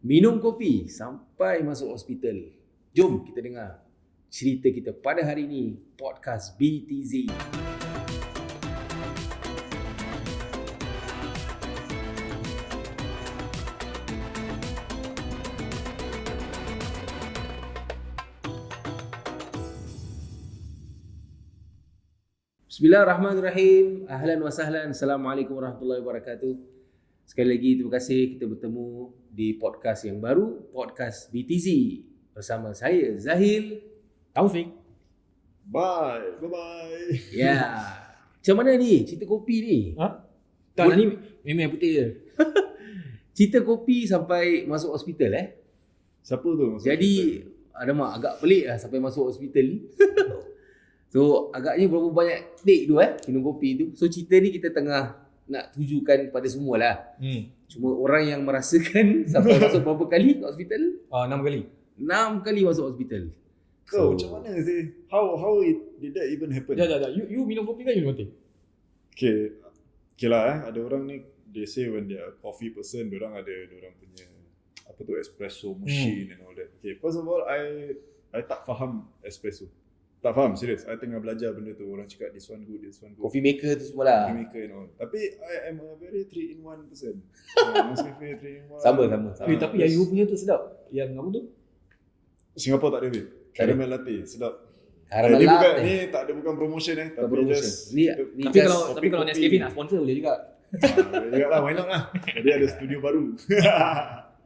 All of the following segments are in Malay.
Minum kopi sampai masuk hospital. Jom kita dengar cerita kita pada hari ini. Podcast BTZ. Bismillahirrahmanirrahim. Ahlan wa sahlan. Assalamualaikum warahmatullahi wabarakatuh. Sekali lagi terima kasih kita bertemu di podcast yang baru, podcast BTZ bersama saya Zahil Taufik. Bye. Ya. Macam mana ni cerita kopi ni? Tak, ni memang putih je. Cerita kopi sampai masuk hospital Siapa tu? Jadi alamak agak pelik lah sampai masuk hospital ni. So agaknya berapa banyak take tu minum kopi tu. So cerita ni kita tengah nak tujukan kepada semua lah. Cuma orang yang merasakan sampai masuk berapa kali ke hospital? 6 kali. 6 kali masuk hospital. Kau macam mana sih? How did that even happen? Sekejap. You minum kopi kan you minum teh? Okay lah ada orang ni they say when they are coffee person, diorang punya apa tu espresso machine and all that. Okay, first of all I tak faham espresso. Tak faham, serius. I tengah belajar benda tu. Orang cakap this one good. Coffee maker tu semua lah. Coffee maker and all. Tapi I am a very 3-in-1 person. Nescafe 3-in-1. Sama. Tapi yang you punya tu sedap. Yang apa tu? Singapore tak ada weh. Caramel latte, sedap. Caramel Ni bukan, latte. ni tak ada bukan promotion tapi promotion. just Ni Tapi just kalau Nescafe nak sponsor boleh juga. boleh juga lah, why not lah. Jadi ada studio baru.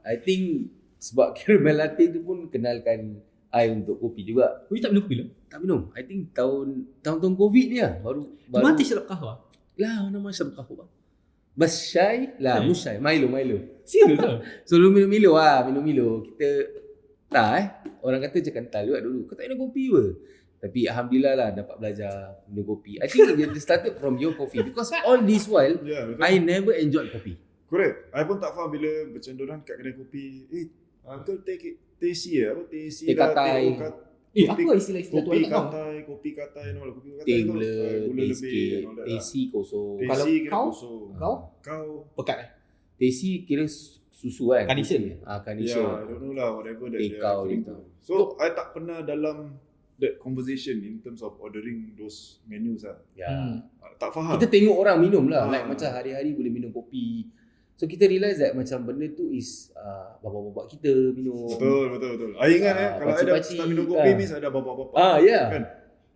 I think sebab caramel latte tu pun kenalkan I untuk kopi juga. You tak minum kopi lah? Tak minum. I think tahun COVID ni lah baru Mati syarab kahwa. lah nama syarab kahwa. Bas syai lah, musyai, Milo. Serius lah? So lu minum Milo. Kita tak orang kata je kental juga dulu. Kau tak minum kopi ke? Tapi alhamdulillah lah dapat belajar minum kopi. I think it started from your coffee because all this while Ya, betul. I never enjoyed kopi. Correct. I pun tak faham bila macam diorang kat kedai kopi. Uncle take it. Teh Teh katai. Apa istilah-istilah tu? Kopi I tak tahu. katai and all. Kopi katai Teh tu, gula, gula teh lebih sikit, and all that teh lah. si kosong. Teh Kalau si kira kau? kosong. Kau? Kau? Pekat Teh si kira susu kan? Carnation. Carnation. Yeah, I don't know lah, whatever that Teh they kau are referring gitu. to. So, I tak pernah dalam that conversation in terms of ordering those menus lah. Ya. Tak faham. Kita tengok orang minum lah. Ah. Like macam hari-hari boleh minum kopi. So kita realise that macam benda tu is bapak-bapak kita minum. Betul. I ingat kalau I dah pakcik-pakcik, start minum kopi means ada bapak-bapak. Ya. Kan?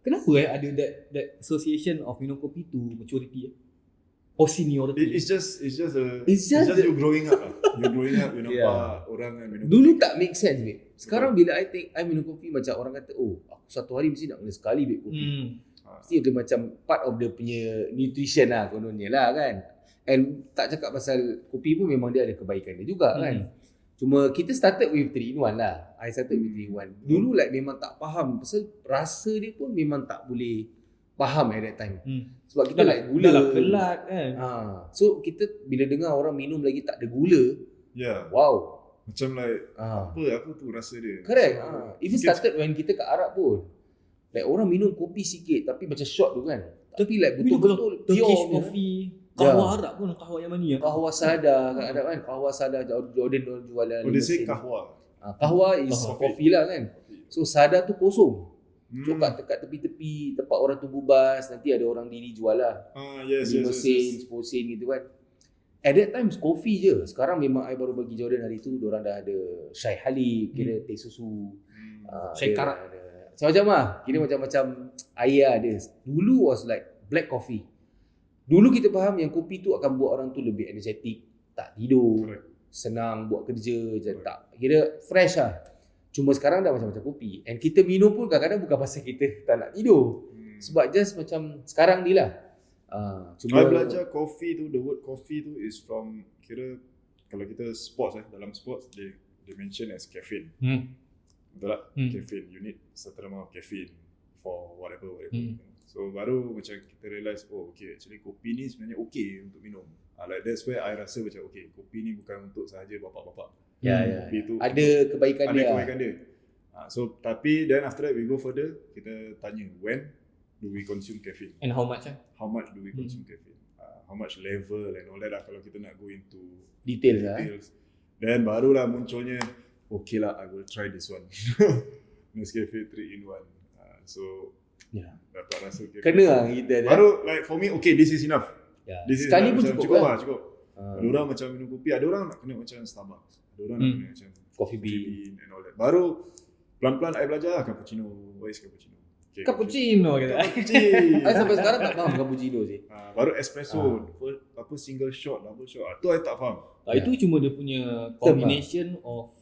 Kenapa ada that association of minum kopi to maturity? Or seniority? It's just It's just you growing up lah. You growing up, you nampak Yeah. orang kan minum Dulu kopi. tak make sense, babe. Sekarang bila I minum kopi macam orang kata, oh, aku satu hari mesti nak kena sekali babe kopi. Mesti ada macam part of dia punya nutrition lah kononnya lah kan. And tak cakap pasal kopi pun memang dia ada kebaikan dia juga kan. Cuma kita started with 3-in-1 lah. I started with 3-in-1. Dulu like memang tak faham pasal rasa dia pun memang tak boleh faham at that time. Sebab kita like gula. Dah lah kelat kan. So kita bila dengar orang minum lagi tak ada gula, Yeah. wow. Macam like apa tu rasa dia. Correct. So, Even started when kita kat Arab pun. Like orang minum kopi sikit tapi macam shot tu kan. Tapi like betul-betul Turkish pure punya. coffee. Kahwa Arab pun kahwa yang mana ya? Kahwa sada kat Arab kan. Kahwa sada Jordan jualan. Oh, they say mesin. kahwa. Kahwa is Kahwa. coffee lah kan. So sada tu kosong. So kat tepi-tepi tempat orang tunggu bas nanti ada orang diri jual lah. Yes. Mesin, sposin gitu kan. At that time coffee je. Sekarang memang I baru bagi Jordan hari tu diorang dah ada Syai Halib, kira teh susu. Syai Dia karak. ada macam-macam lah. Kira macam-macam air ada. Dulu was like black coffee. Dulu kita faham yang kopi tu akan buat orang tu lebih energetic, tak tidur, Correct. senang buat kerja je, tak kira fresh lah. Cuma sekarang dah macam-macam kopi. And kita minum pun kadang-kadang bukan pasal kita tak nak tidur. Sebab just macam sekarang ni lah. I belajar coffee tu, the word coffee tu is from kira kalau kita sports dalam sports they mention as caffeine. Betul tak? Caffeine, you need certain amount of caffeine for whatever. So baru macam kita realise, oh okay, actually kopi ni sebenarnya okay untuk minum. Like that's where I rasa macam okay, kopi ni bukan untuk sahaja bapak-bapak. Ya. Kopi tu Ada kebaikan ada dia. kebaikan dia. So tapi then after that we go further, kita tanya when do we consume caffeine? And how much How much do we consume caffeine? How much level and all that lah kalau kita nak go into Details lah. Then barulah munculnya, okay lah, I will try this one. Nescafe 3 in 1. So dapat rasa cafe. Kena lah kita dia. Baru like for me, okay, this is enough. This is Sekali enough. pun Macam cukup lah. Cukup. Ada orang macam minum kopi, ada orang nak kena macam Starbucks. Ada orang nak kena macam Coffee bean. and all that. Baru pelan-pelan I belajar lah cappuccino. What is cappuccino? Okay, Cappuccino kata. Cappuccino. Sampai sekarang tak faham cappuccino sih. Baru espresso, apa single shot, double shot. Tu I tak faham. Itu cuma dia punya combination of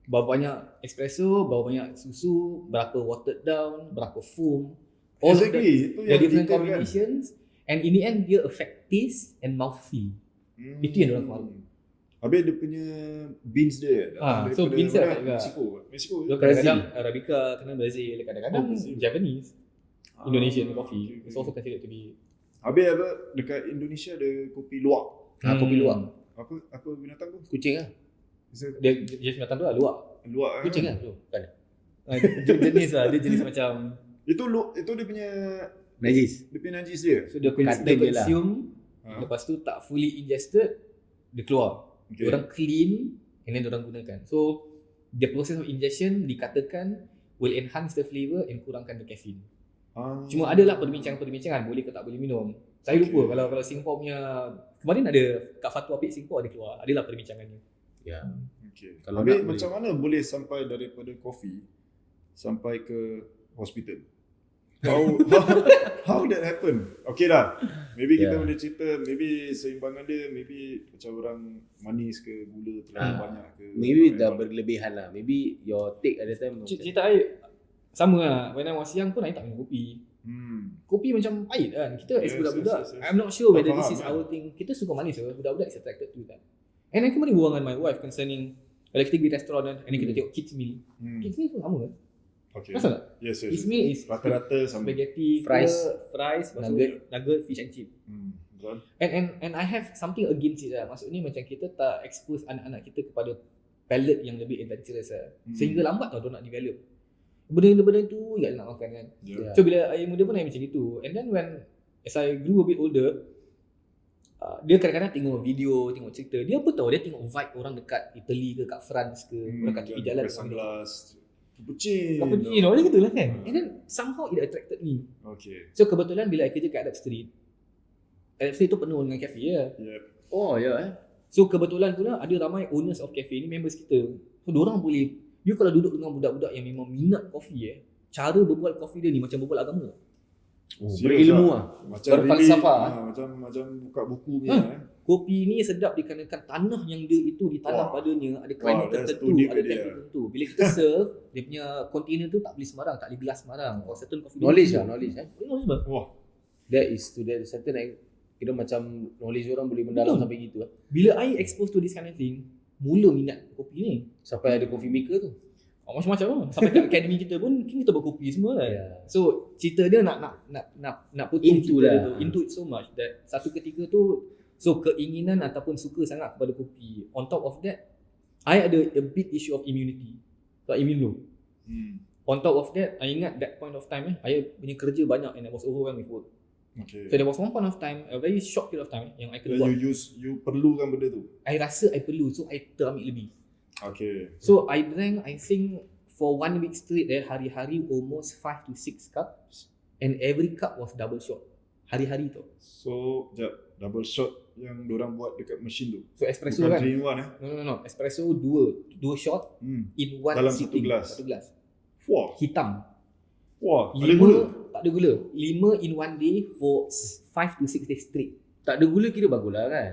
berapa banyak espresso, berapa banyak susu, berapa watered down, berapa foam. All Exactly. Itu the yang different detail combinations and in the end dia affect taste and mouthfeel. Itu yang diorang faham. Habis dia punya beans dia. So beans dia kat Mexico. Dia kadang-kadang Arabica, kadang Brazil, kadang-kadang Brazil. Japanese, Indonesian coffee. Okay. It's also considered to be Habis apa dekat Indonesia ada kopi luwak. Kopi luwak. Apa binatang tu? Kucing lah. dia jenis binatang tu lah luwak. Luwak. Kucing lah. Bukan. Jenis lah, dia jenis macam Itu dia punya Najis. najis dia. so dia Kata dia dia lah. consume lepas tu tak fully ingested dia keluar. Okay. Orang clean and then orang gunakan. So the process of ingestion dikatakan will enhance the flavour and kurangkan the caffeine. Cuma adalah perbincangan boleh ke tak boleh minum. Saya lupa kalau Singapore punya kemarin ada kat Fatwa Apik Singapore ada keluar. Adalah perbincangannya. Ya. Okay. Kalau Habis nak macam mana boleh sampai daripada kopi sampai ke hospital? How that happen? Okay lah. Maybe kita boleh cerita, maybe seimbangan dia, maybe macam orang manis ke, gula terlalu banyak ke. Maybe dah berlebihan lah. Maybe your take at the time. Cerita I sama lah. When I was young pun I tak minum kopi. Kopi macam pahit kan. Kita as budak-budak, I'm not sure whether this is our thing. Kita suka manis ke, budak-budak is attracted to that. And I kemarin berbual dengan my wife concerning kalau kita pergi restoran kan, and then kita tengok kids meal. Kids meal pun sama kan? Okay. Rasa tak? Yes. Kids meal is Rata-rata sama. spaghetti, Fries, nugget, fish and chip. Betul. And I have something against it lah. Maksudnya macam kita tak expose anak-anak kita kepada palate yang lebih adventurous lah. Sehingga lambat tau dia nak develop. Benda-benda tu ya nak makan kan. Yeah. So bila ayah muda pun ayah macam gitu. And then when as I grew a bit older, dia kadang-kadang tengok video, tengok cerita. Dia apa tahu, dia tengok vibe orang dekat Italy ke, kat France ke, orang kat tepi jalan. Cappuccino. Dia gitulah kan. And then somehow it attracted me. Okay. So kebetulan bila I kerja kat Arab Street tu penuh dengan cafe ya. Yep. Oh ya. So kebetulan pula ada ramai owners of cafe ni members kita. So diorang boleh, you kalau duduk dengan budak-budak yang memang minat kopi cara berbual kopi dia ni macam berbual agama. Berilmu lah. Macam berfalsafah. macam buka buku punya. Kopi ni sedap dikarenakan tanah yang dia itu ditanam padanya ada climate tertentu, ada teknik tertentu. Bila kita serve, dia punya container tu tak boleh sembarang, tak boleh gelas sembarang. For certain coffee Knowledge knowledge bang. Wah. That is to that certain kira macam knowledge orang boleh mendalam sampai gitu lah. Bila I expose to this kind of thing, mula minat kopi ni. Sampai ada coffee maker tu. Macam-macam lah. Sampai kat akademi kita pun kita berkopi semua kan. Yeah. So cerita dia nak put Into lah. into it so much that satu ketika tu so keinginan ataupun suka sangat kepada kopi. On top of that, I ada a bit issue of immunity. So immune low. On top of that, I ingat that point of time I punya kerja banyak and I was overwhelmed with work. Okay. So there was one point of time, a very short period of time yang I kena buat. You perlukan benda tu. I rasa I perlu, so I terambil lebih. Okay. So I drank, I think for 1 week straight hari-hari almost 5 to 6 cups, and every cup was double shot. Hari-hari tu. So, double shot yang diorang buat dekat mesin tu. So espresso Bukan kan? 3 in 1 No. Espresso dua shot in one dalam sitting. satu gelas. Wah. Hitam. Wah, ada 5 gula. tak ada gula. 5 in one day for 5 to 6 days straight. Tak ada gula kira bagus lah kan.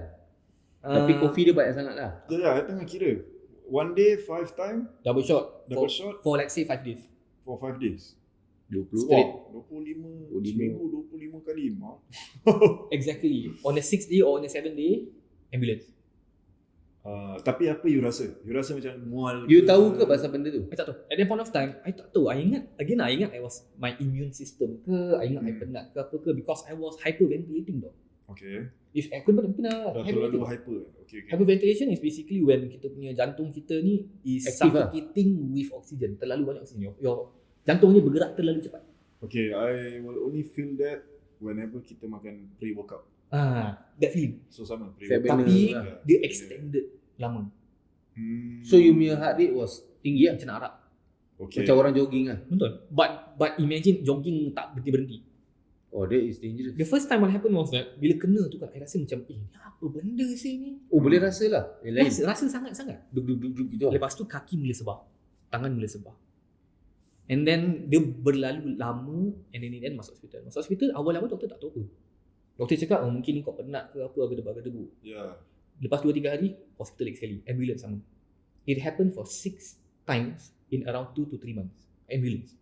Tapi kopi dia banyak sangat lah. I tengah kira. 1 day 5 time double shot. double shot for let's say 5 days. for 5 days. 20 Straight. Wah, 25 seminggu 25 kali. Exactly. On the 6th day or on the 7th day, ambulance. Tapi apa you rasa? You rasa macam mual You tahu ke pasal benda tu? I tak tahu. At that point of time, I tak tahu. I ingat I was my immune system ke, I ingat I penat ke apa ke, because I was hyperventilating though. Okay. If aku pernah Dah terlalu hyper. Okay. Hyperventilation is basically when kita punya jantung kita ni is Active suffocating with oxygen. Terlalu banyak oksigen. Your jantung ni bergerak terlalu cepat. Okay, I will only feel that whenever kita makan pre-workout. That feeling. So sama Fat pre-workout. burner Tapi lah. dia extended lama. So you punya heart rate was tinggi lah, Macam nak harap. macam orang jogging lah. Betul. But imagine jogging tak berhenti-berhenti. Oh, that is dangerous. The first time what happened was that bila kena tu kan, I rasa macam ni apa benda sih ni? Oh, boleh rasa lah. Yang lain. Rasa sangat-sangat. Duk gitu. Lepas tu kaki mula sebab, tangan mula sebab. And then dia berlalu lama, and then masuk hospital. Masuk hospital, awal-awal doktor tak tahu apa. Doktor cakap, mungkin ni kau penat ke apa, gedebak-gedebuk. Yeah. Lepas 2-3 hari, hospital lagi sekali. Ambulance sama. It happened for 6 times in around 2 to 3 months. Ambulance.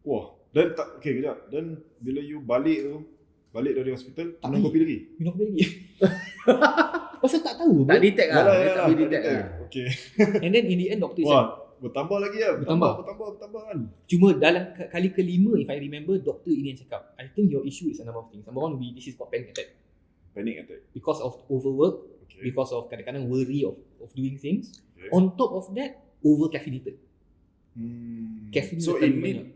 Wah. Dan tak, okay kejap. Dan bila you balik dari hospital, Tak minum lagi. kopi lagi? Minum kopi lagi. Pasal tak tahu. Tak detect lah. Yalah, Tak boleh detect lah. Okay. And then in the end, doktor cakap, Wah, bertambah lagi lah. Bertambah. Bertambah kan. cuma dalam kali kelima, if I remember, doktor ini yang cakap, I think your issue is a number of things. Number one, this is called panic attack. Panic attack. Because of overwork, Okay. because of kadang-kadang worry of doing things. Okay. On top of that, over caffeinated. Caffeine So terlalu it need, banyak.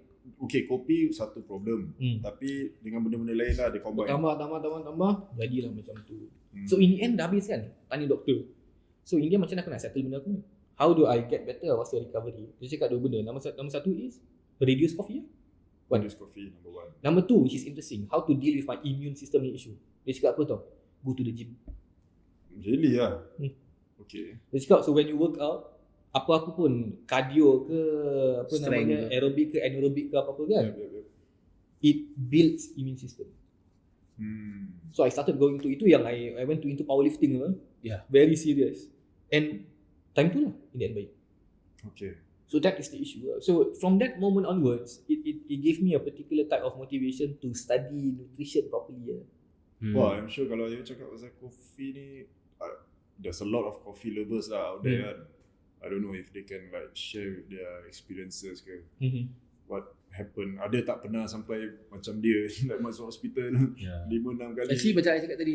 okay, kopi satu problem. Tapi dengan benda-benda lain lah dia combine. Tambah, jadilah macam tu. Hmm. So in the end dah habis kan, tanya doktor. So in the end macam mana aku nak settle benda aku ni? How do I get better? What's your recovery? Dia cakap dua benda. Nombor satu is reduce coffee. Reduce coffee, number one. Number two, which is interesting, how to deal with my immune system issue. Dia cakap apa tau? Go to the gym. Really lah. Okay. Dia cakap, so when you work out, apa-apa pun, cardio ke, apa Strength namanya, ke. aerobic ke, anaerobic ke, apa-apa kan, Yep. it builds immune system. So I started going to itu yang I went to into powerlifting lah. Yeah. Very serious. And time tu lah, in the end baik. Okay. So that is the issue. So from that moment onwards, it gave me a particular type of motivation to study nutrition properly. Wah, I'm sure kalau you cakap pasal kopi ni, there's a lot of coffee lovers lah out there kan. I don't know if they can like share with their experiences ke. What happened. Ada tak pernah sampai macam dia like masuk hospital 5-6 kali. Actually macam I cakap tadi,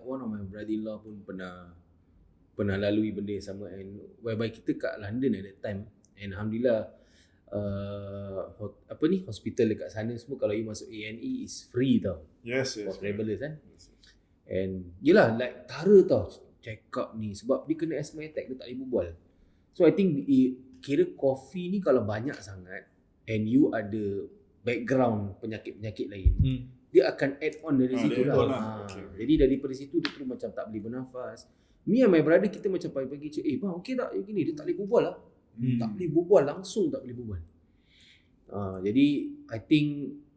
one of my brother-in-law pun pernah lalui benda yang sama, and whereby kita kat London at that time, and alhamdulillah hospital dekat sana semua kalau you masuk A&E is free tau. Yes. For travelers kan. Yes. And yelah like tara tau check up ni, sebab dia kena asthma attack, dia tak boleh berbual. So I think kira kopi ni kalau banyak sangat and you ada background penyakit-penyakit lain, dia akan add on dari situ dia lah. add on lah. Okay. Jadi daripada situ dia terus macam tak boleh bernafas. Me and my brother, kita macam pagi-pagi cakap, bang okey tak yang gini, dia tak boleh berbual lah. Tak boleh berbual, langsung tak boleh berbual. Jadi I think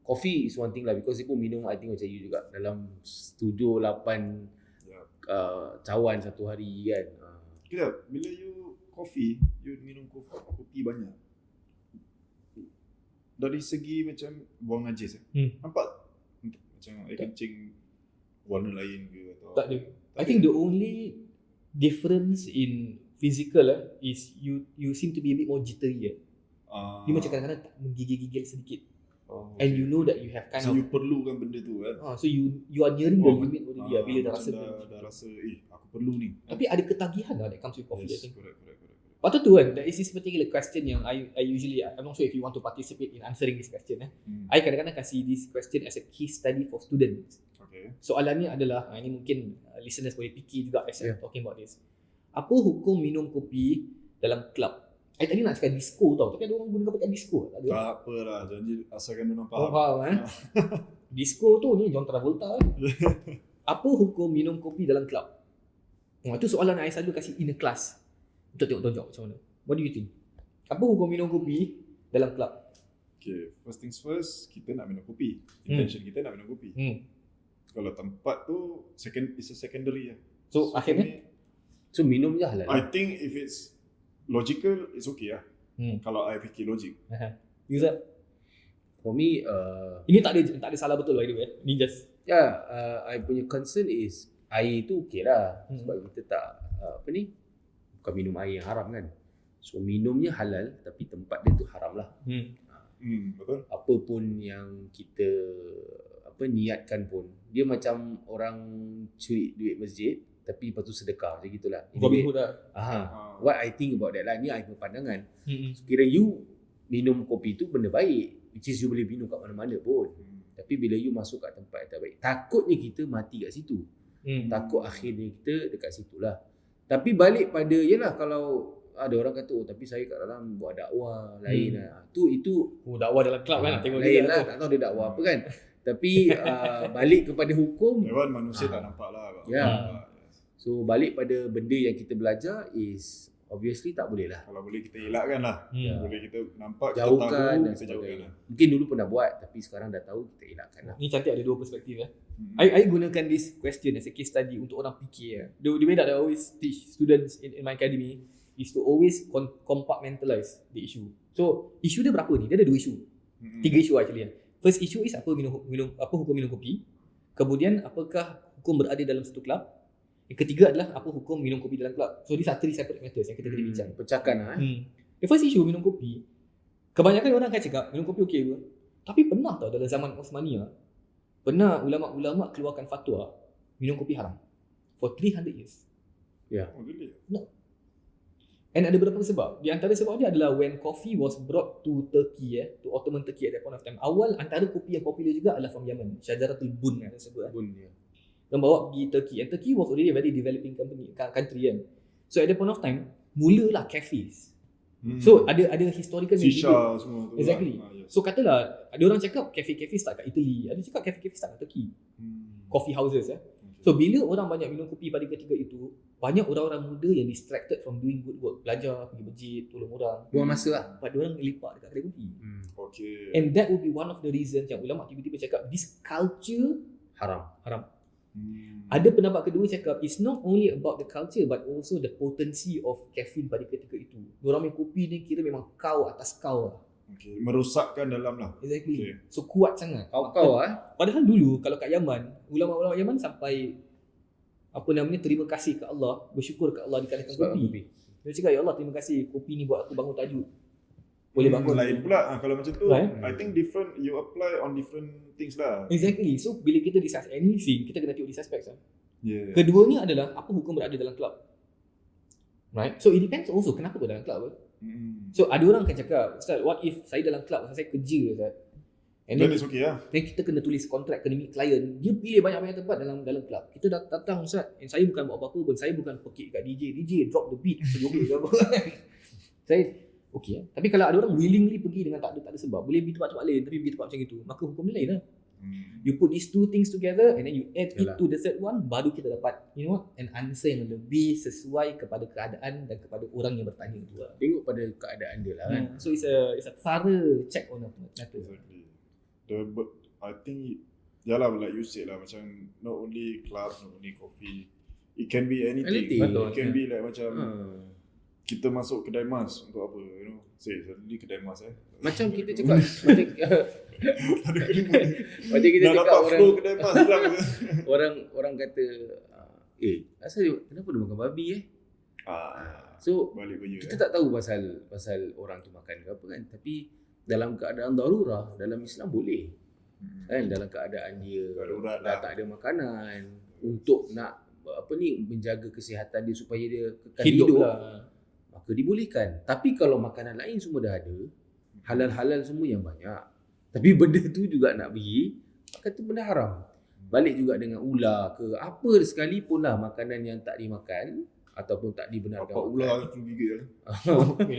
coffee is one thing lah, because dia pun minum I think macam you juga dalam 7-8 cawan satu hari kan. Kejap, bila you minum kopi banyak, dari segi macam buang najis nampak macam air kencing warna lain ke atau Tak ada. I think the only difference in physical is you seem to be a bit more jittery. Dia macam kadang-kadang tak menggigil-gigil sedikit. okay. And you know that you have kind So of you perlukan benda tu kan. so you are nearing the limit already bila dah rasa dah rasa aku perlu ni. tapi ada ketagihan lah that comes with coffee. I Yes, think. correct. Lepas tu kan, there is this particular question yang I usually, I'm not sure if you want to participate in answering this question. I kadang-kadang kasih this question as a case study for students. Okay. Soalannya adalah, ini mungkin listeners boleh fikir juga as I'm talking about this. Apa hukum minum kopi dalam club? I tadi nak cakap disco tau, tapi ada orang guna pakai disco. Tak ada. Tak apalah, janji asalkan dia Oh, faham. faham Disco tu ni John Travolta Apa hukum minum kopi dalam club? Itu soalan yang I selalu kasih in a class. Untuk tengok jawab macam mana. What do you think? Apa hukum minum kopi dalam club? Okay, first things first, kita nak minum kopi. Intention kita nak minum kopi. Kalau tempat tu it's a secondary lah. So akhirnya So minum je halal. I think if it's logical, it's okay lah. Kalau I fikir logik. User For me ini tak ada salah betul by the way. Ni just I punya concern is air tu okey lah. Sebab kita tak bukan minum air yang haram kan. So minumnya halal tapi tempat dia tu haram lah. Betul. Apa pun yang kita niatkan pun, dia macam orang curi duit masjid tapi lepas tu sedekah macam gitulah. Robin Hood lah. What I think about that lah, ni I punya pandangan. So, kira you minum kopi tu benda baik, which is you boleh minum kat mana-mana pun. Tapi bila you masuk kat tempat yang tak baik, takutnya kita mati kat situ. Takut akhirnya kita dekat situ lah. Tapi balik pada, yelah kalau ada orang kata tapi saya kat dalam buat dakwah lain lah. Itu dakwah dalam club kan nak tengok lain dia lah, tak tahu dia dakwah apa kan. Tapi balik kepada hukum, Dewan manusia tak nampak lah. So balik pada benda yang kita belajar is obviously tak boleh lah. Kalau boleh kita elakkan lah. Boleh kita nampak, jauhkan, kita tahu, kita jauhkan lah. Mungkin dulu pernah buat tapi sekarang dah tahu, kita elakkan lah. Ni cantik ada dua perspektif I gunakan this question as a case study untuk orang fikir. The way that I always teach students in my academy is to always compartmentalize the issue. So isu dia berapa ni? Dia ada 2 isu. 3 isu actually. First issue is apa hukum minum kopi. Kemudian apakah hukum berada dalam satu kelab. Yang ketiga adalah apa hukum minum kopi dalam kelab. So these are 3 separate matters yang kita kena bincang. Pecahkan lah. The first issue minum kopi. Kebanyakan orang akan cakap minum kopi okey ke? Tapi pernah tau dalam zaman Osmania, pernah ulama-ulama keluarkan fatwa minum kopi haram for 300 years. Oh, really? No. And ada beberapa sebab. Di antara sebab dia adalah when coffee was brought to Turkey, to Ottoman Turkey at that point of time. Awal antara kopi yang popular juga adalah from Yemen. Syajaratul Bun yang disebut. Bun dia. Dan bawa pergi Turkey. And Turkey was already a very developing country kan. So at that point of time, mulalah cafes. So ada historical Shisha semua tu. Exactly. Yes. So katalah ada orang cakap cafe-cafe start kat Italy. Ada cakap cafe-cafe start kat Turkey. Coffee houses So bila orang banyak minum kopi pada ketika itu, banyak orang-orang muda yang distracted from doing good work, belajar, pergi masjid, tolong orang, buang masa lah. Pada orang lepak dekat kedai kopi. Okay. And that would be one of the reasons yang ulama tiba-tiba cakap this culture haram. Ada pendapat kedua cakap it's not only about the culture but also the potency of caffeine pada ketika itu. Diorang main kopi ni kira memang kau atas kau lah. Okay. Merosakkan dalam lah. Exactly. Okay. So kuat sangat. Kau Padahal dulu kalau kat Yaman, ulama-ulama Yaman sampai terima kasih ke Allah, bersyukur ke Allah dikalahkan kopi. Dia cakap ya Allah terima kasih kopi ni buat aku bangun tahajud. Boleh bangun. Lain pula kalau macam tu. I think different, you apply on different things lah. Exactly. So bila kita discuss anything, kita kena tengok these aspects lah. Keduanya adalah apa hukum berada dalam club. Right? So it depends also kenapa kau dalam club. So ada orang akan cakap, Ustaz, what if saya dalam club, saya kerja Ustaz. And then it's okay lah. Then kita kena tulis kontrak, kena meet client. Dia pilih banyak-banyak tempat dalam club. Kita datang Ustaz, and saya bukan buat apa-apa pun. Saya bukan pekik kat DJ drop the beat. Saya okay. Tapi kalau ada orang willingly pergi dengan tak ada sebab, boleh pergi tempat-tempat lain tapi pergi tempat macam itu, maka hukum dia lain lah. You put these 2 things together and then you add it to the third one, baru kita dapat an answer yang lebih sesuai kepada keadaan dan kepada orang yang bertanya tu lah. Tengok pada keadaan dia lah kan. So it's a thorough check on the matter. Exactly. I think like you said lah, macam not only club, not only coffee, it can be anything. It can be like macam kita masuk kedai mas untuk apa, suddenly kedai mas macam kita cakap macam kita cakap orang kata asal kenapa dia makan babi so kita tak tahu pasal orang tu makan ke apa kan, tapi dalam keadaan darurah dalam Islam boleh kan, dalam keadaan dia dah tak ada makanan untuk nak menjaga kesihatan dia supaya dia kekal hidup lah, maka dibolehkan. Tapi kalau makanan lain semua dah ada, halal-halal semua yang banyak, tapi benda tu juga nak beli, maka tu benda haram. Balik juga dengan ular ke apa sekalipun lah, makanan yang tak dimakan ataupun tak dibenarkan. Ular tu gigit lah.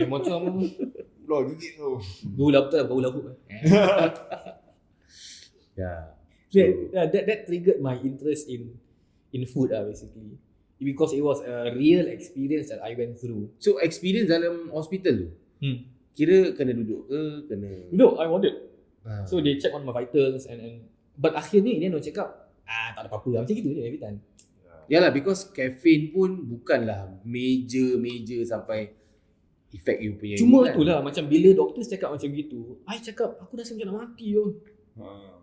Macam ular gigit tu. Ular betul lah, ular hook. That triggered my interest in food lah basically. Because it was a real experience that I went through. So experience dalam hospital tu? Kira kena duduk ke? No, I wanted. So they check on my vitals and but akhirnya dia nak cakap tak ada apa-apa lah. Macam gitu je every time. Yalah, because caffeine pun bukanlah major sampai effect you punya. Cuma itulah macam bila doktor cakap macam gitu, I cakap aku rasa macam nak mati tu.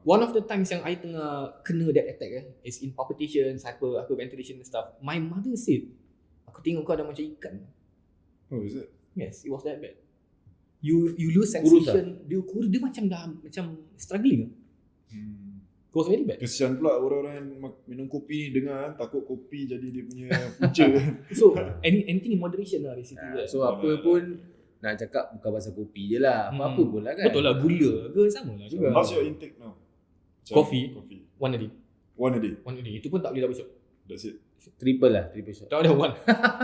One of the times yang I tengah kena that attack is in palpitations, hyperventilation and stuff. My mother said, aku tengok kau dah macam ikan. Oh, is it? Yes, it was that bad. You lose sensation. Dia macam struggling. It was very bad. Kesian pula orang-orang yang minum kopi ni dengar takut kopi jadi dia punya punca. So anything in moderation lah basically. So apa pun nak cakap bukan pasal kopi je lah, apa-apa pun lah kan. Betul lah, gula ke sama lah juga. How's your intake now? Coffee. One a day. One a day? Itu pun tak boleh double shot. That's it? Triple shot. Tak ada one.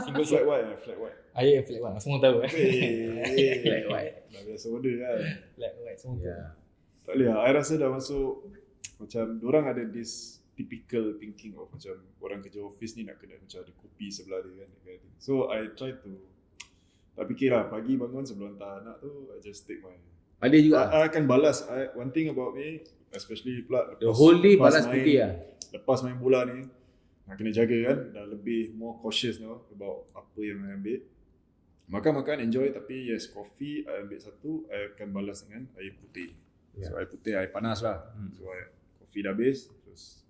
Single shot. Flat white. Ayah flat white. Semua tahu Flat white. Dah biasa order kan. Flat white semua tahu. Ya. Tak boleh lah. I rasa dah masuk macam dorang ada this typical thinking of macam orang kerja office ni nak kena macam ada kopi sebelah dia kan. So I try to tak fikir lah pagi bangun sebelum hantar anak tu I just take my Ada juga. I akan balas. One thing about me especially pula The whole day balas putih lah. Lepas main bola ni nak kena jaga kan, dah lebih more cautious now about apa yang I ambil. Makan enjoy tapi yes, coffee I ambil satu, I akan balas dengan air putih. So air putih, air panas lah. So coffee dah habis terus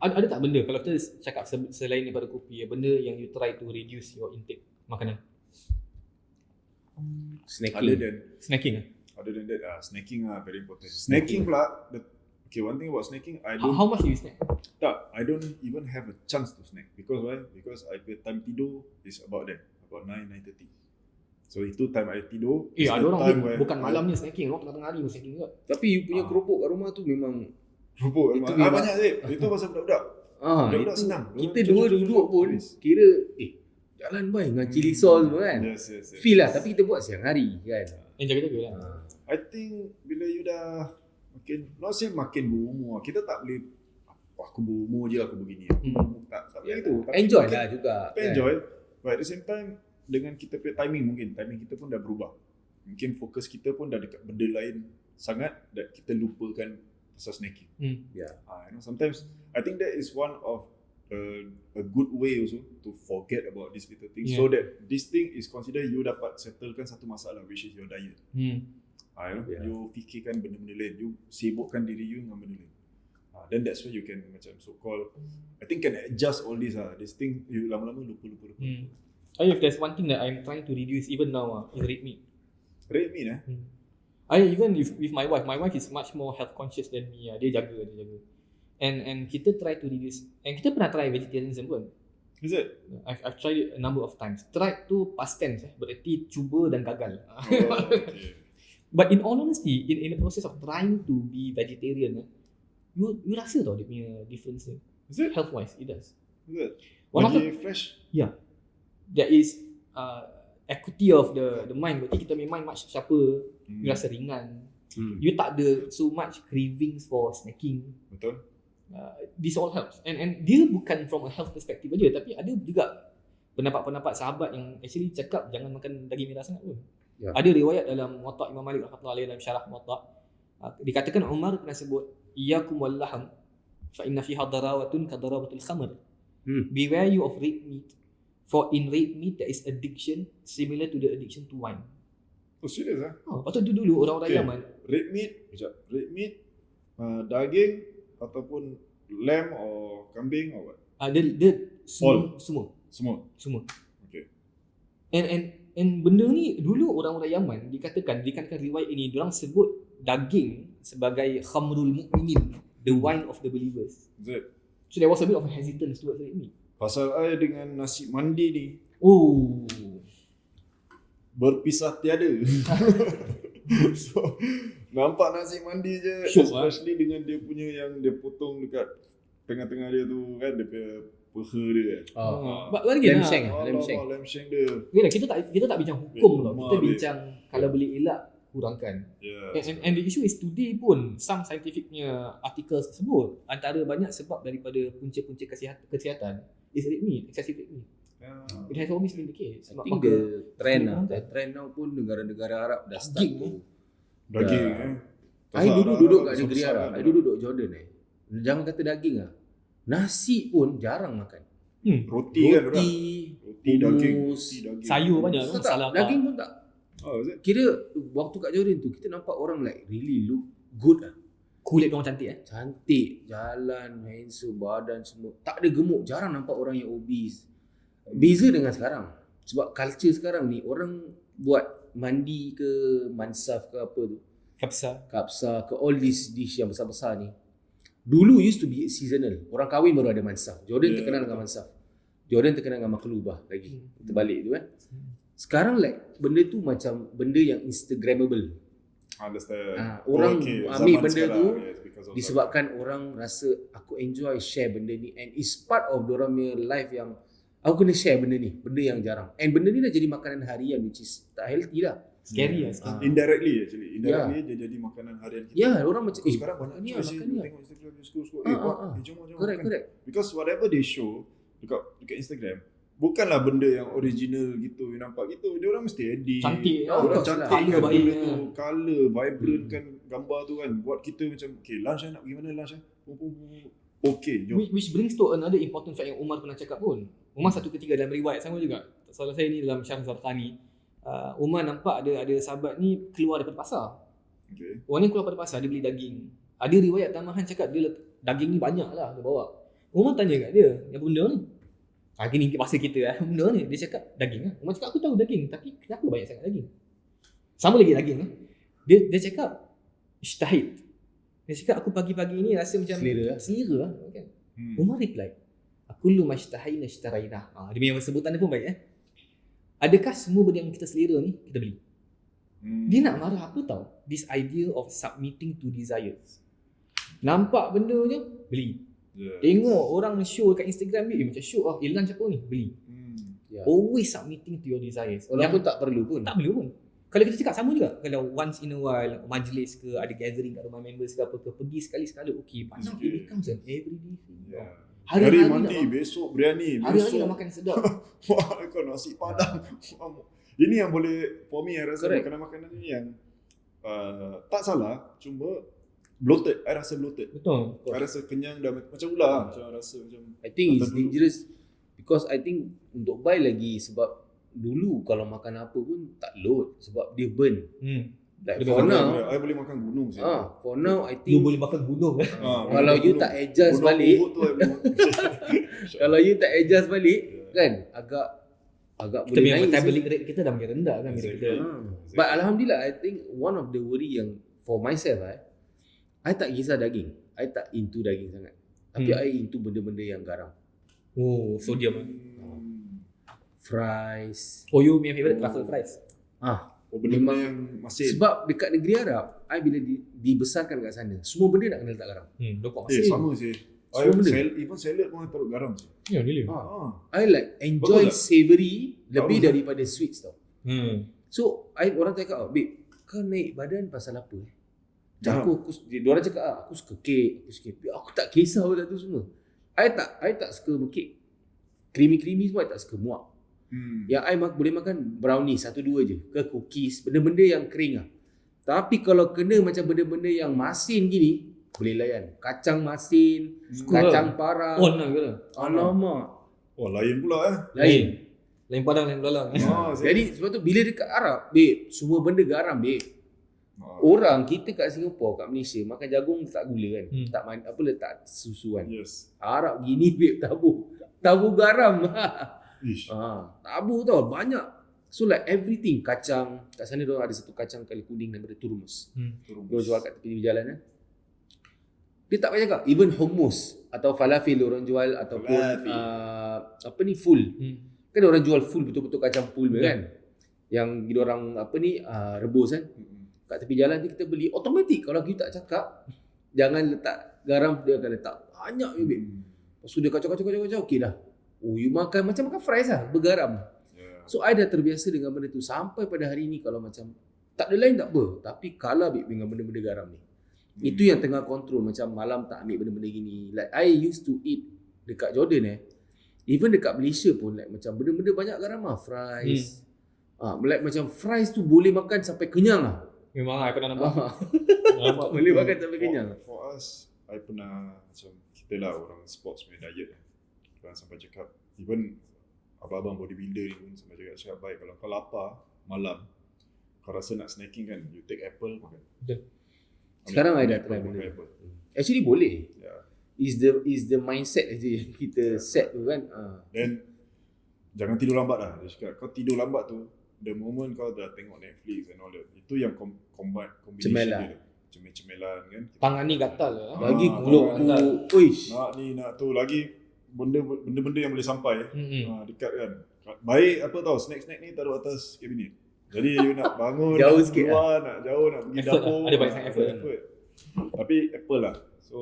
Ada tak benda kalau kita cakap selain daripada kopi, benda yang you try to reduce your intake makanan? Snacking other than that, snacking very important. Snacking pula, one thing about snacking, how much do you snack? I don't even have a chance to snack. Because why? Because I pay time tidur is about 9:30. So itu time I tidur. Ada orang bukan malamnya snacking, orang tengah-tengah hari pun snacking juga. Tapi you punya keropok kat rumah tu memang keropok itu banyak Zip. Itu pasal budak-budak. Budak-budak senang. Kita duduk pun kira jalan boy dengan chili sauce semua kan. Yes. Feel lah, tapi kita buat siang hari kan. Jaga-jaga lah. I think bila you dah not say makin berumur, kita tak boleh aku berumur je aku begini. Tak boleh gitu. Enjoy lah juga. Enjoy. But at the same time dengan kita punya timing kita pun dah berubah. Mungkin fokus kita pun dah dekat benda lain sangat dan kita lupakan pasal snacking. Sometimes I think that is one of a good way also to forget about this little thing, so that this thing is considered you dapat settlekan satu masalah which is your diet. You fikirkan benda-benda lain, you sibukkan diri you dengan benda lain. Then that's when you can macam so called I think can adjust all this thing, you lama-lama lupa. If there's one thing that I'm trying to reduce even now is red meat. Red meat Even with my wife is much more health conscious than me. Dia jaga. And kita try to reduce, and kita pernah try vegetarianism pun. Is it? I've tried it a number of times. Tried tu past tense, berarti cuba dan gagal. Okay. But in all honesty, in the process of trying to be vegetarian, you rasa tau dia punya difference ni. Is it? Health wise, it does. Is it? Bagi fresh? Yeah. There is equity of the mind. Berarti kita punya mind much sharper. You rasa ringan. You tak ada so much cravings for snacking. Betul. This all helps. And dia bukan from a health perspective aja, tapi ada juga pendapat-pendapat sahabat yang actually cakap jangan makan daging merah sangat pun. Ada riwayat dalam Muwatta' Imam Malik rahmatullahi alaihi dalam syarah Muwatta', dikatakan Umar pernah sebut iyyakum wal lahm fa inna fiha darawatun ka darawatil khamr. Beware you of red meat, for in red meat there is addiction similar to the addiction to wine. Oh serious Patut dulu orang-orang Yaman. Red meat, daging ataupun lamb or kambing or what? Dia semua. Okay. And benda ni dulu orang-orang Yaman dikatakan riwayat ini diorang sebut daging sebagai khamrul mu'minin, the wine of the believers. Is it? So there was a bit of a hesitance towards red meat. Pasal I dengan nasi mandi ni berpisah tiada. So nampak nasi mandi je, especially dengan dia punya yang dia potong dekat tengah-tengah dia tu kan, dia punya peha dia lamb shank dia. Kita tak bincang hukum tau. Kita bincang kalau boleh elak kurangkan. And the issue is today pun some scientific punya articles sebut antara banyak sebab daripada punca-punca kesihatan is red meat, excessive red meat. It has always been the case. I think the trend now pun negara-negara Arab dah start daging. I duduk kat negeri Arab, I duduk Jordan jangan kata daging nasi pun jarang makan. Roti, daging, sayur banyak. Daging pun tak. Kira waktu kat Jordan tu kita nampak orang like really look good kulit orang cantik cantik, jalan, handsome, badan semua, tak ada gemuk, jarang nampak orang yang obese. Beza dengan sekarang, sebab culture sekarang ni orang buat mandi ke mansaf ke apa tu, kapsa ke all these dish yang besar-besar ni, dulu used to be seasonal. Orang kahwin baru ada mansaf. Jordan terkenal dengan mansaf, Jordan terkenal dengan maklubah lagi, terbalik tu kan. Sekarang like benda tu macam benda yang instagramable. Understand. Orang ambil zaman benda sekarang, tu because of disebabkan orang rasa aku enjoy share benda ni, and it's part of dorang punya life yang aku kena share benda ni, benda yang jarang, and benda ni dah jadi makanan harian, which is tak healthy lah. Scary lah sekarang. Indirectly dia jadi makanan harian kita. Ya, orang macam sekarang banyak ni choice makan ni, ni. tengok Instagram, scroll jom Correct, makan. correct. Because whatever they show dekat Instagram bukanlah benda yang original gitu, yang nampak gitu. Dia orang mesti edit. Cantik. Orang cantik. cantik Colour kan baik. benda tu, color, vibrant kan gambar tu kan. Buat kita macam, okay, lunch nak pergi mana lunch Okay, jom. Which brings to another important fact yang Umar pernah cakap pun. Umar satu ketika dalam riwayat sama juga. Tak salah saya ni dalam Syarh Zarqani. Umar nampak ada sahabat ni keluar daripada pasar. Okay. Orang ni keluar daripada pasar, dia beli daging. Ada riwayat tambahan cakap dia daging ni banyak lah dia bawa. Umar tanya kat dia, apa benda ni? Gini bahasa kita benda ni. Dia cakap daging lah. Umar cakap aku tahu daging, tapi kenapa banyak sangat daging? Sama lagi daging lah. Dia cakap ishtahid. Dia cakap aku pagi-pagi ni rasa macam selera lah kan. Umar reply, kullu mashtahina ishtaraina. Dia punya sebutan dia pun baik Adakah semua benda yang kita selera ni kita beli? Dia nak marah apa tau? This idea of submitting to desires. Nampak benda je beli. Tengok orang show kat Instagram dia macam show lunch apa ni? Beli. Always submitting to your desires. Walaupun tak perlu pun. Tak perlu pun. Kalau kita cakap sama juga. Kalau once in a while majlis ke ada gathering kat rumah members ke apa ke, pergi sekali-sekala okay. Pasal it becomes an everyday thing. Hari mandi, besok biryani, hari-hari nak makan sedap. Wah, kau nasi padang. Ini yang boleh, for me, I rasa makanan-makanan ni yang tak salah, cuma bloated. I rasa bloated. Betul. I rasa kenyang dah macam ular. Macam rasa macam I think it's dangerous because I think untuk buy lagi sebab dulu kalau makan apa pun tak load sebab dia burn. Like for now, I boleh makan gunung sih. For now I think you boleh makan gunung. Kalau you tak adjust balik, kalau you tak adjust balik kan agak kita boleh punya naik. metabolic rate kita dah makin rendah kan bila kita. But alhamdulillah I think one of the worry yang for myself I tak kisah daging. I tak into daging sangat. Tapi I into benda-benda yang garam. Sodium. Fries. You punya favourite truffle fries? Benda-benda yang masin. Sebab dekat negeri Arab, I bila dibesarkan kat sana, semua benda nak kena letak garam. Dokok masin. Sama sih. Even salad pun I taruh garam sih. Ya, really. I like enjoy savory lebih daripada sweets tau. So, orang cakap, babe, kau naik badan pasal apa? Macam diorang cakap, aku suka kek, aku tak kisah pada tu semua. I tak suka kek. Creamy semua, I tak suka muak. Yang I boleh makan brownie 1-2 je, ke cookies, benda-benda yang kering lah. Tapi kalau kena macam benda-benda yang masin gini, boleh layan. Kacang masin, kacang parah. Lah ke? Alamak. Lain pula Lain padang, lain belalang. Jadi sebab tu bila dekat Arab, babe, semua benda garam, babe. Orang kita kat Singapore, kat Malaysia makan jagung letak gula kan. Letak susu kan. Arab gini, babe, tabu garam. Tabu tau, banyak. So like everything, kacang. Kat sana diorang ada satu kacang kali kuning daripada Turmus. Diorang jual kat tepi jalan kan. Dia tak payah cakap, even hummus atau falafel orang jual ataupun full. Kan orang jual full, betul-betul kacang full kan. Yang diorang rebus kan. Kat tepi jalan tu kita beli automatik. Kalau kita tak cakap jangan letak garam, dia akan letak banyak babe. Lepas tu dia kacau okey dah. You makan macam makan fries lah, bergaram. So I dah terbiasa dengan benda tu. Sampai pada hari ni kalau macam tak ada lain tak apa, tapi kalah babe dengan benda-benda garam ni. Itu yang tengah kontrol. Macam malam tak ambil benda-benda gini. Like I used to eat dekat Jordan even dekat Malaysia pun like macam benda-benda banyak garam lah. Fries like macam fries tu boleh makan sampai kenyang lah. Memang I pernah nampak. Boleh makan sampai kenyang. For us, I pernah macam kita lah orang sports punya diet kan sampai cakap, even abang-abang bodybuilder ni pun sampai cakap baik kalau kau lapar malam, kau rasa nak snacking kan, you take apple makan. Sekarang I dah try benda. Actually boleh. Is the mindset aja yang kita set tu kan. Then jangan tidur lambat lah. Dia cakap kau tidur lambat tu, the moment kau dah tengok Netflix and all that, itu yang combination dia. Cemel-cemelan kan. Tangan ni gatal lah. Lagi kuluk gatal. Uish. Nak tu lagi benda-benda yang boleh sampai dekat kan. Baik apa tahu, snack-snack ni taruh atas kabinet. Jadi you nak bangun, Jauh nak sikit keluar, nak jauh, nak pergi Effort dapur. lah. Ada banyak effort. Tapi Apple lah. So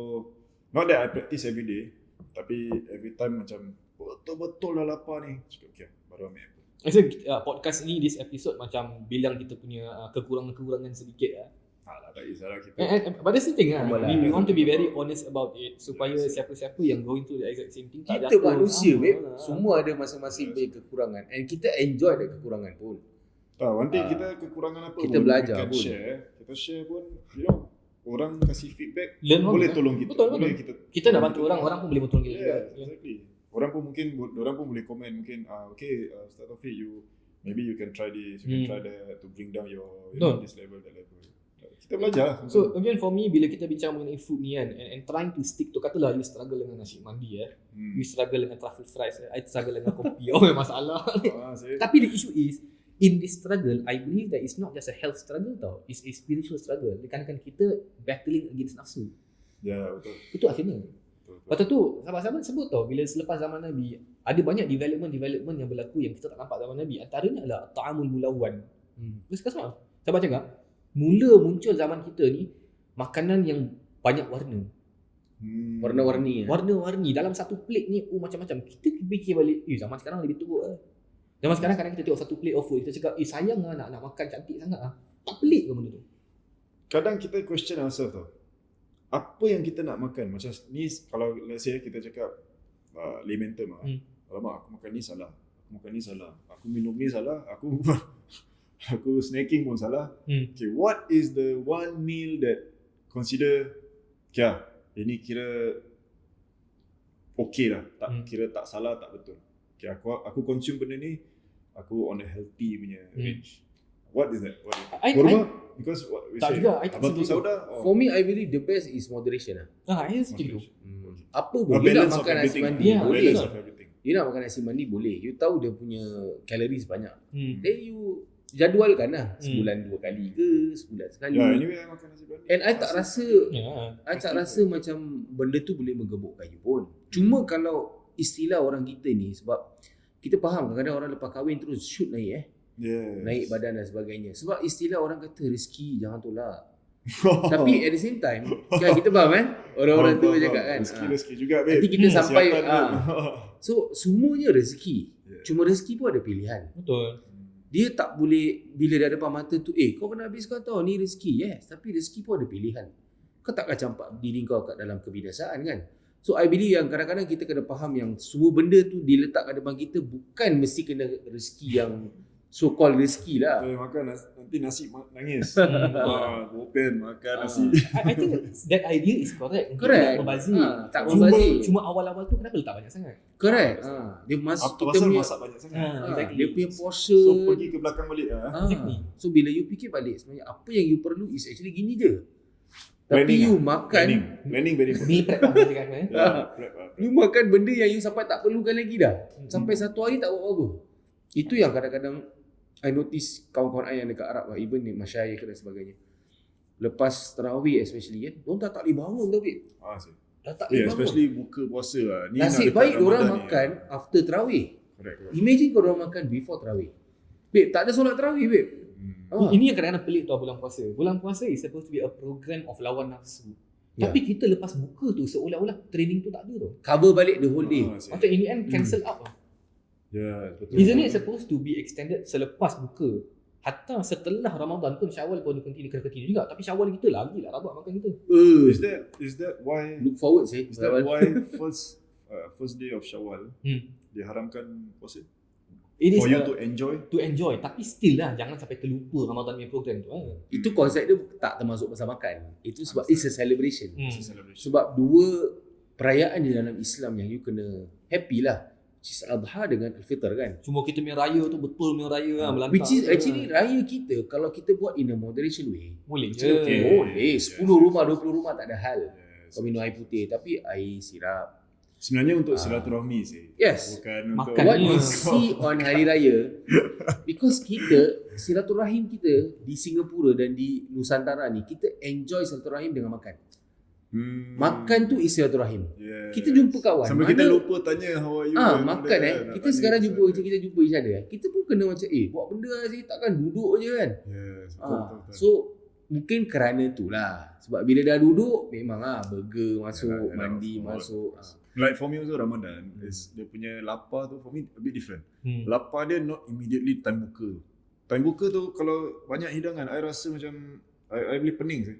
not that I practice every day, tapi every time macam betul-betul dah lapar ni, cakap okay, baru ambil Apple. So podcast ni, this episode macam bilang kita punya kekurangan-kekurangan sedikit lah. Alah, tak kisahlah kita. But that's the thing lah. Normal lah. We want to be very honest about it supaya siapa-siapa yang going through the exact same thing tak Kita jatuh. manusia, babe. Ah. Semua ada masing-masing punya kekurangan. And kita enjoy ada kekurangan pun. Nanti kita kekurangan apa kita pun, belajar we can pun. Kita share pun, you know, orang kasih feedback, Learn boleh from tolong kita. Betul, boleh betul. Kita nak bantu orang pun boleh bantu kita juga. Yeah, exactly. Orang pun mungkin, orang pun boleh komen mungkin, okay, Ustaz Taufik, maybe you can try this, you can try that to bring down your, this level, that level. Kita belajar lah. So again for me, bila kita bincang mengenai food ni kan, and trying to stick to, katalah you struggle dengan nasi mandi you struggle dengan truffle fries, I struggle dengan kopi, masalah. Tapi the issue is, in this struggle, I believe that it's not just a health struggle tau, it's a spiritual struggle. Kadang-kadang kita battling against nafsu. Ya, betul. Itu akhirnya. Lepas tu, sahabat-sahabat sebut tau, bila selepas zaman Nabi, ada banyak development yang berlaku yang kita tak nampak zaman Nabi. Antaranya adalah ta'amul mulawan. Sekarang sahabat cakap, mula muncul zaman kita ni, makanan yang banyak warna. Warna-warni. Warna-warni. Dalam satu plate ni, macam-macam. Kita fikir balik, zaman sekarang lebih teruk lah. Zaman sekarang kadang kita tengok satu plate of food, kita cakap, sayang lah nak makan cantik sangat lah. Tak pelik ke benda tu? Kadang kita question ourselves tau. Apa yang kita nak makan? Macam ni, kalau let's say kita cakap layman term lah. Alamak, aku makan ni salah. Aku makan ni salah. Aku minum ni salah. Aku snacking pun salah. Okay, what is the one meal that consider, ini kira okay lah. Kira tak salah, tak betul. Okay, aku consume benda ni, aku on a healthy punya range. What is that? Kurma? Because what we tak say, juga, I tak Abang tu setuju. sauda? For me, I believe the best is moderation lah. I setuju. Apa boleh nak Balance of makan nasi everything. mandi? Boleh. Balance of everything. You nak makan nasi mandi boleh. You tahu dia punya calories banyak. Then you jadualkan lah. Sebulan 2 kali ke, sebulan sekali. Anyway, I makan nasi mandi. And I tak rasa macam benda tu boleh menggebukkan you pun. Cuma kalau istilah orang kita ni, sebab kita faham kadang-kadang orang lepas kahwin terus shoot naik naik badan dan sebagainya. Sebab istilah orang kata rezeki jangan tolak. Tapi at the same time, kan kita faham orang-orang tu cakap kan. Rezeki juga, babe. Nanti kita sampai Siapa so semuanya rezeki. Cuma rezeki pun ada pilihan. Betul. Dia tak boleh bila dah depan mata tu, kau kena habiskan tau, ni rezeki. Yes, tapi rezeki pun ada pilihan. Kau takkan campak diri kau kat dalam kebinasaan kan. So I believe yang kadang-kadang kita kena faham yang semua benda tu diletakkan depan kita bukan mesti kena rezeki yang so called rezeki lah. Makan nanti nasi nangis. Open makan nasi. I think that idea is correct. Correct. Tak membazir. Tak membazir. Cuma awal-awal tu kenapa letak banyak sangat? Correct. Dia masuk kita Pasal punya masak banyak sangat. Exactly. dia punya portion. So pergi ke belakang balik Exactly. So bila you fikir balik sebenarnya apa yang you perlu is actually gini je. Tapi Planning you makan Planning very important. Meal prep lah dia cakap Prep. you makan benda yang you sampai tak perlukan lagi dah. Sampai satu hari tak buat apa. Itu yang kadang-kadang I notice kawan-kawan I yang dekat Arab lah, even ni masyayikh dan sebagainya. Lepas tarawih especially kan, diorang tak boleh bangun tau babe. Dah tak boleh bangun. Especially buka puasa lah. Ni Nasib nak baik dekat diorang Ramadan ni, makan after tarawih. Correct. Imagine kalau diorang makan before tarawih. Babe, tak ada solat tarawih babe. Ini yang kadang-kadang pelik tau bulan puasa. Bulan puasa is supposed to be a program of lawan nafsu. Tapi kita lepas buka tu seolah-olah training tu tak ada tau. Cover balik the whole day. Macam in the end cancel out lah. Betul. Isn't it supposed to be extended selepas buka? Hatta setelah Ramadan pun Syawal pun kena continue juga. Tapi Syawal kita lagi lah rabak makan kita. Is that why? Look forward sih. Is that why first day of Syawal diharamkan puasa? It is for you to enjoy. Tapi still lah jangan sampai terlupa Ramadan punya program tu. Itu konsep dia tak termasuk pasal makan. Itu sebab it's a celebration. Celebration. Sebab dua perayaan di dalam Islam yang you kena happy lah. Which is Adha dengan Al-Fitr kan. Cuma kita punya raya tu betul punya raya lah, melantar. Which is actually raya kita kalau kita buat in a moderation way. Boleh je. Boleh. 10 rumah, 20 rumah tak ada hal. Kau minum air putih tapi air sirap. Sebenarnya untuk silaturahmi sih. Yes. Bukan untuk What you see on hari raya, because kita silaturahim kita di Singapura dan di Nusantara ni, kita enjoy silaturahim dengan makan. Makan tu silaturahim. Yes. Kita jumpa kawan. Sampai kita lupa tanya how are you. Makan kita sekarang jumpa kita jumpa each other. Kita pun kena macam buat benda sih, takkan duduk je kan. Yes. So mungkin kerana tu lah. Sebab bila dah duduk memang burger masuk, mandi masuk. Like for me also Ramadan is dia punya lapar tu for me a bit different. Lapar dia not immediately time buka. Time buka tu kalau banyak hidangan I rasa macam I boleh pening sih.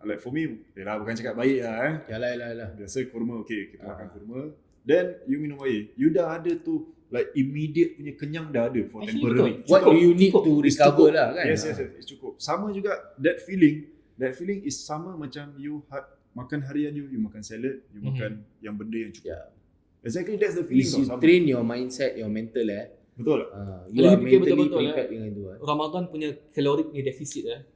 Like for me, bukan cakap baik lah Yalah. Biasa kurma, okay, kita makan kurma. Then you minum air. You dah ada tu, like immediate punya kenyang dah ada for temporary. What do you need to recover lah kan? Yes, it's cukup. Sama juga that feeling is sama macam you makan harian you makan salad, you makan yang benda yang cukup. Exactly, that's the feeling. You train your mindset, your mental Betul. You are mentally prepared dengan tu. Ramadan punya caloric ni deficit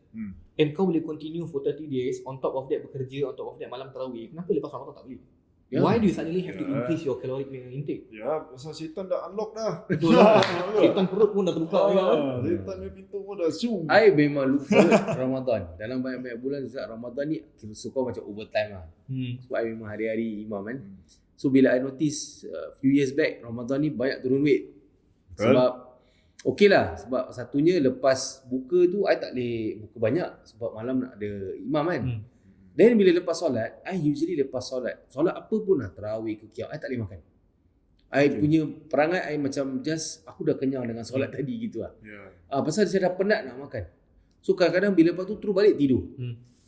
and kau boleh continue for 30 days, on top of that bekerja, on top of that malam tarawih. Kenapa lepas Ramadan tak boleh? Why do you suddenly have to increase your caloric intake? Ya, pasal syaitan dah unlock dah. Betul lah. Syaitan perut pun dah terbuka. Syaitan punya pintu pun dah zoom. I memang lupa Ramadan. Dalam banyak-banyak bulan Ramadan ni suka macam overtime lah. Sebab I memang hari-hari imam kan. So bila I notice few years back Ramadan ni banyak turun weight. Sebab okey lah, sebab satunya lepas buka tu I tak boleh buka banyak sebab malam nak ada imam kan. Then bila lepas solat, I usually lepas solat apa pun lah, tarawih ke qiyam, I tak boleh makan. I punya perangai I macam just aku dah kenyang dengan solat tadi gitu lah. Pasal saya dah penat nak makan. So kadang-kadang bila lepas tu terus balik tidur.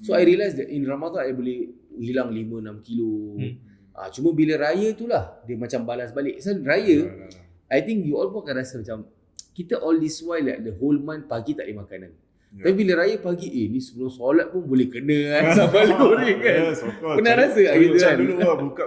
So I realise that in Ramadan I boleh hilang 5-6 kilo. Cuma bila raya tu lah dia macam balas balik. So raya I think you all pun akan rasa macam kita all this while like the whole month pagi tak ada makanan. Tapi bila raya pagi ni sebelum solat pun boleh kena kan sambal goreng kan. Pernah rasa tak gitu kan? Dulu lah buka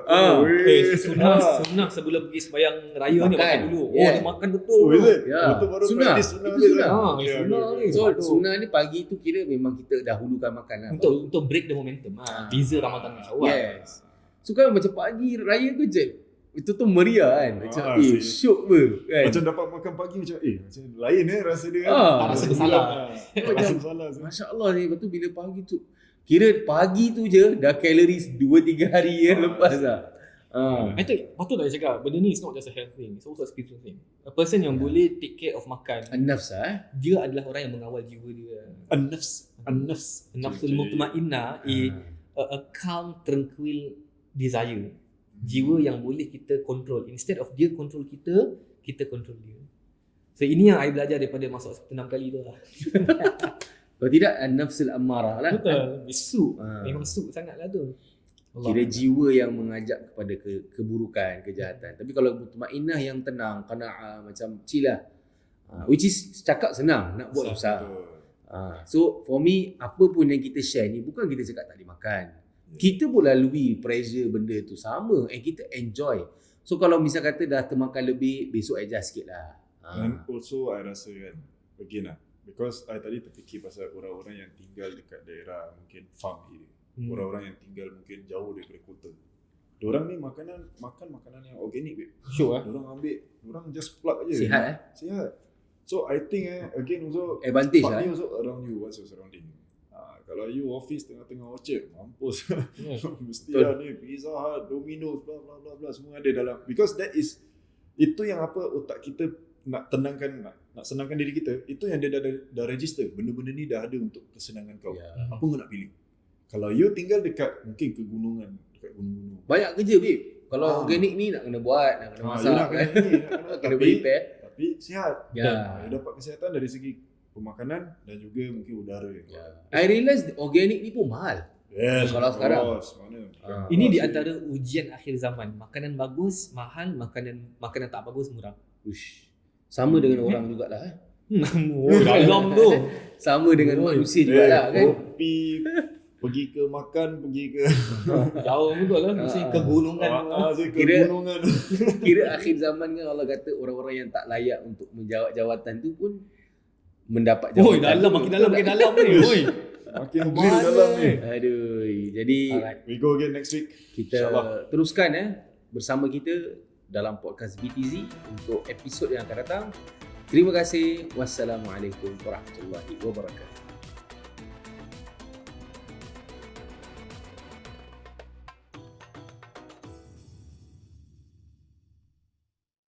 Sunnah sebelum pergi sembahyang raya ni makan dulu. Dia makan betul. Betul baru sunnah. Sunnah ni. So sunnah ni pagi tu kira memang kita dahulukan makan lah. Untuk break the momentum. Beza Ramadan dengan awal. Yes. So kan macam pagi raya tu je itu tu meriah kan. Macam syok kan. Macam dapat makan pagi macam macam lain rasa dia. Rasa bersalah. Rasa bersalah. Masya-Allah ni. Lepas tu bila pagi tu kira pagi tu je dah calories 2-3 hari lepas lah. I think patut tak cakap benda ni is not just a health thing, it's also a spiritual thing. A person yang boleh take care of makan, an-nafs dia adalah orang yang mengawal jiwa dia. An-nafsul mutmainnah a calm, tranquil desire. Jiwa yang boleh kita control. Instead of dia control kita, kita control dia. So ini yang I belajar daripada masuk 6 kali tu lah. Kalau tidak an-nafsul ammarah lah. Betul. Su. Memang su sangat lah tu. Kira jiwa yang mengajak kepada keburukan, kejahatan. Tapi kalau mutmainnah yang tenang, qanaah, macam chill lah. Which is cakap senang, nak buat susah. So for me, apa pun yang kita share ni, bukan kita cakap tak boleh makan. Kita pun lalui pressure benda tu sama and kita enjoy. So kalau misal kata dah termakan lebih, besok adjust sikit lah. And also I rasa kan, again lah, because I tadi terfikir pasal orang-orang yang tinggal dekat daerah mungkin farm area. Orang-orang yang tinggal mungkin jauh daripada kota. Diorang ni makan makanan yang organik babe. Sure Diorang ambil, diorang just plug aje. Sihat. So I think again also advantage lah. Also around you, what's your surrounding. Kalau you office tengah-tengah Orchard, mampus. Mesti lah ni Pizza Hut, Domino's, bla bla bla bla semua ada dalam. Because that is, itu yang apa otak kita nak tenangkan, nak senangkan diri kita. Itu yang dia dah register. Benda-benda ni dah ada untuk kesenangan kau. Apa kau nak pilih? Kalau you tinggal dekat mungkin ke gunungan, dekat gunung-gunung. Banyak kerja babe. Kalau organik ni nak kena buat, nak kena masak. Nak kena prepare. Tapi sihat. You dapat kesihatan dari segi pemakanan dan juga mungkin udara. I realise organik ni pun mahal. Yes, kalau sekarang. Ini di antara ujian akhir zaman. Makanan bagus mahal, makanan tak bagus murah. Sama dengan orang jugalah. Dalam tu. Sama dengan manusia jugalah kan. Kopi, pergi ke makan, pergi ke jauh betul lah. Mesti ke gunungan. Kira akhir zaman kan Allah kata orang-orang yang tak layak untuk menjawat jawatan tu pun mendapat jawatan. Makin dalam ni. Makin green dalam ni. Aduh, jadi we go again next week. Kita teruskan bersama kita dalam podcast BTZ untuk episod yang akan datang. Terima kasih. Wassalamualaikum warahmatullahi wabarakatuh.